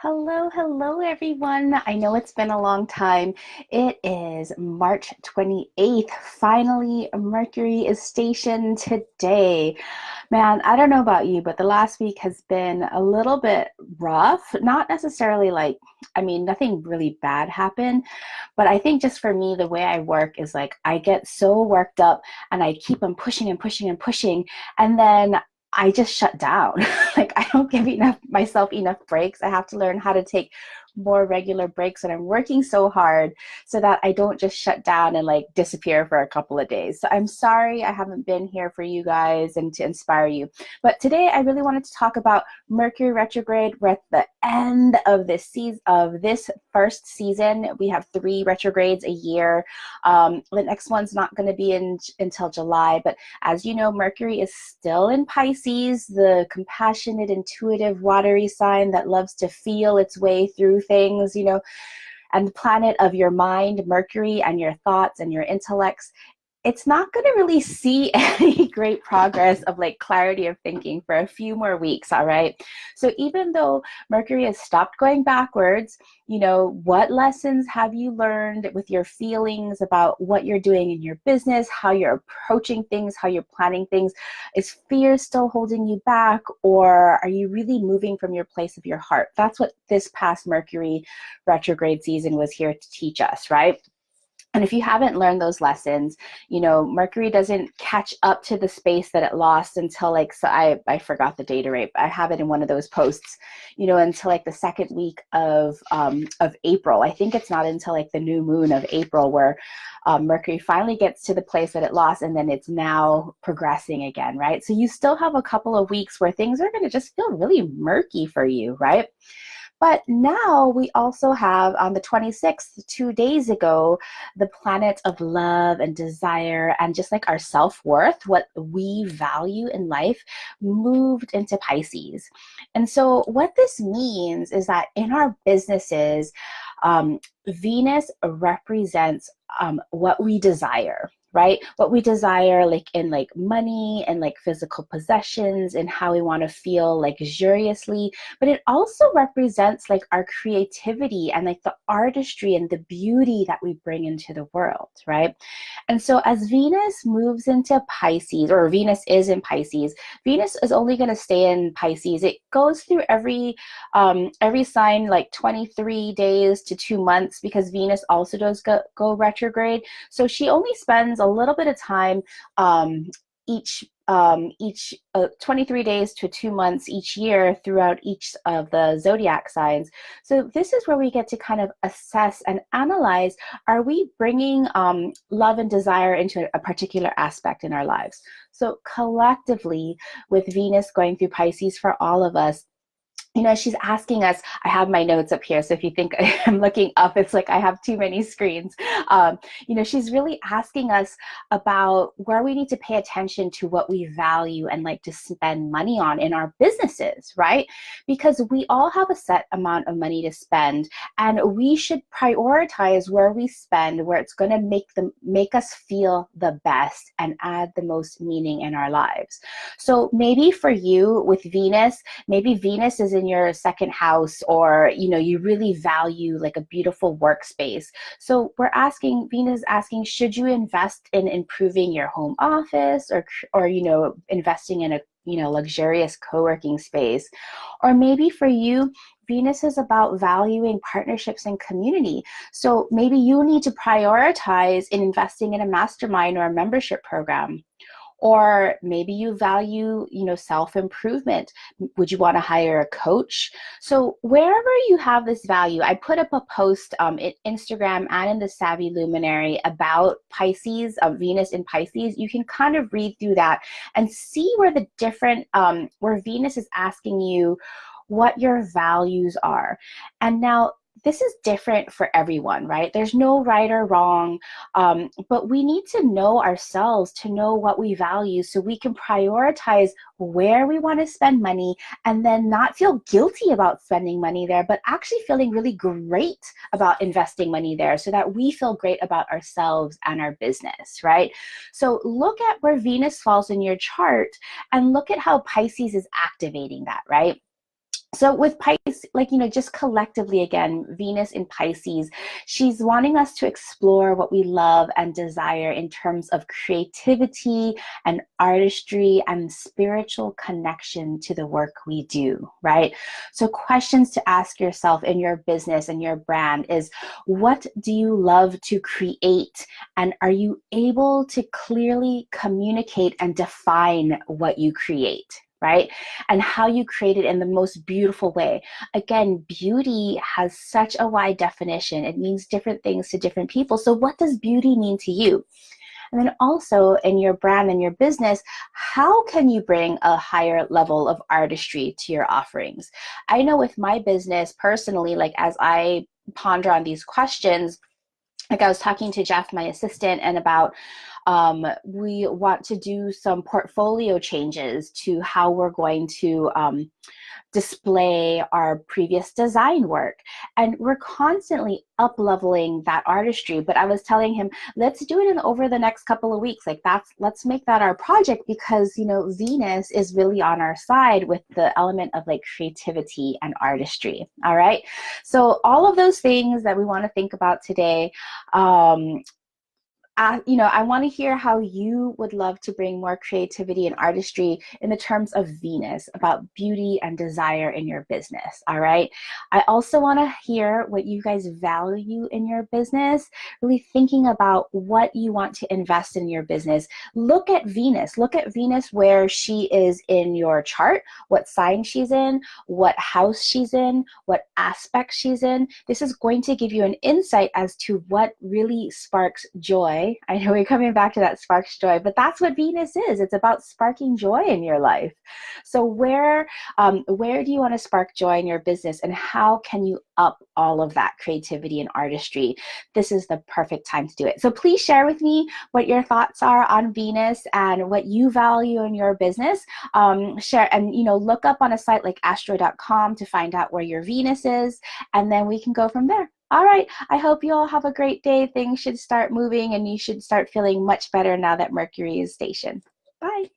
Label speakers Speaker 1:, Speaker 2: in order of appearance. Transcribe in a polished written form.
Speaker 1: Hello, everyone. I know it's been a long time. It is March 28th. Finally, Mercury is stationed today. Man, I don't know about you, but the last week has been a little bit rough. Not necessarily nothing really bad happened, but I think just for me, the way I work is like I get so worked up and I keep on pushing and pushing and pushing. And then I just shut down. Like I don't give myself enough breaks. I have to learn how to take more regular breaks, and I'm working so hard so that I don't just shut down and like disappear for a couple of days. So I'm sorry I haven't been here for you guys and to inspire you. But today I really wanted to talk about Mercury retrograde. We're at the end of this season, of this first season. We have 3 retrogrades a year. The next one's not going to be until July, but as you know, Mercury is still in Pisces, the compassionate, intuitive, watery sign that loves to feel its way through things, and the planet of your mind, Mercury, and your thoughts and your intellects. It's not going to really see any great progress of like clarity of thinking for a few more weeks, all right? So even though Mercury has stopped going backwards, what lessons have you learned with your feelings about what you're doing in your business, how you're approaching things, how you're planning things? Is fear still holding you back, or are you really moving from your place of your heart? That's what this past Mercury retrograde season was here to teach us, right? And if you haven't learned those lessons, Mercury doesn't catch up to the space that it lost until so I forgot the data rate, but I have it in one of those posts, until like the second week of April. I think it's not until like the new moon of April where Mercury finally gets to the place that it lost, and then it's now progressing again, right? So you still have a couple of weeks where things are going to just feel really murky for you, right? But now we also have on the 26th, 2 days ago, the planets of love and desire and just like our self-worth, what we value in life, moved into Pisces. And so what this means is that in our businesses, Venus represents what we desire, right? What we desire, like in like money and like physical possessions and how we want to feel luxuriously. But it also represents like our creativity and like the artistry and the beauty that we bring into the world, right? And so as Venus moves into Pisces, or Venus is in Pisces, Venus is only going to stay in Pisces. It goes through every sign like 23 days to 2 months, because Venus also does go retrograde. So she only spends a little bit of time each 23 days to 2 months each year throughout each of the zodiac signs. So this is where we get to kind of assess and analyze, are we bringing love and desire into a particular aspect in our lives? So collectively, with Venus going through Pisces for all of us, she's asking us. I have my notes up here, so if you think I'm looking up, it's like I have too many screens. She's really asking us about where we need to pay attention to what we value and like to spend money on in our businesses, right? Because we all have a set amount of money to spend, and we should prioritize where we spend, where it's going to make us feel the best and add the most meaning in our lives. So maybe for you with Venus, maybe Venus is in your second house, or you really value like a beautiful workspace. So Venus is asking, should you invest in improving your home office, or investing in a luxurious co-working space? Or maybe for you, Venus is about valuing partnerships and community. So maybe you need to prioritize in investing in a mastermind or a membership program. Or maybe you value, self-improvement. Would you want to hire a coach? So wherever you have this value, I put up a post in Instagram and in the Savvy Luminary about Pisces, Venus in Pisces. You can kind of read through that and see where the different, where Venus is asking you what your values are. And now, this is different for everyone, right? There's no right or wrong, but we need to know ourselves to know what we value, so we can prioritize where we want to spend money, and then not feel guilty about spending money there, but actually feeling really great about investing money there, so that we feel great about ourselves and our business, right? So look at where Venus falls in your chart and look at how Pisces is activating that, right? So with Pisces, like, just collectively again, Venus in Pisces, she's wanting us to explore what we love and desire in terms of creativity and artistry and spiritual connection to the work we do, right? So questions to ask yourself in your business and your brand is, what do you love to create? And are you able to clearly communicate and define what you create? Right? And how you create it in the most beautiful way. Again, beauty has such a wide definition. It means different things to different people. So what does beauty mean to you? And then also in your brand and your business, how can you bring a higher level of artistry to your offerings? I know with my business personally, like as I ponder on these questions, like I was talking to Jeff, my assistant, and about we want to do some portfolio changes to how we're going to display our previous design work. And we're constantly up leveling that artistry. But I was telling him, let's do it over the next couple of weeks. Like let's make that our project, because, Venus is really on our side with the element of like creativity and artistry. All right. So all of those things that we want to think about today, I want to hear how you would love to bring more creativity and artistry in the terms of Venus, about beauty and desire in your business. All right. I also want to hear what you guys value in your business, really thinking about what you want to invest in your business. Look at Venus. Look at Venus where she is in your chart, what sign she's in, what house she's in, what aspect she's in. This is going to give you an insight as to what really sparks joy. I know we're coming back to that sparks joy, but that's what Venus is. It's about sparking joy in your life. So where do you want to spark joy in your business, and how can you up all of that creativity and artistry? This is the perfect time to do it. So please share with me what your thoughts are on Venus and what you value in your business. Share and look up on a site like astro.com to find out where your Venus is, and then we can go from there. All right. I hope you all have a great day. Things should start moving and you should start feeling much better now that Mercury is stationed. Bye.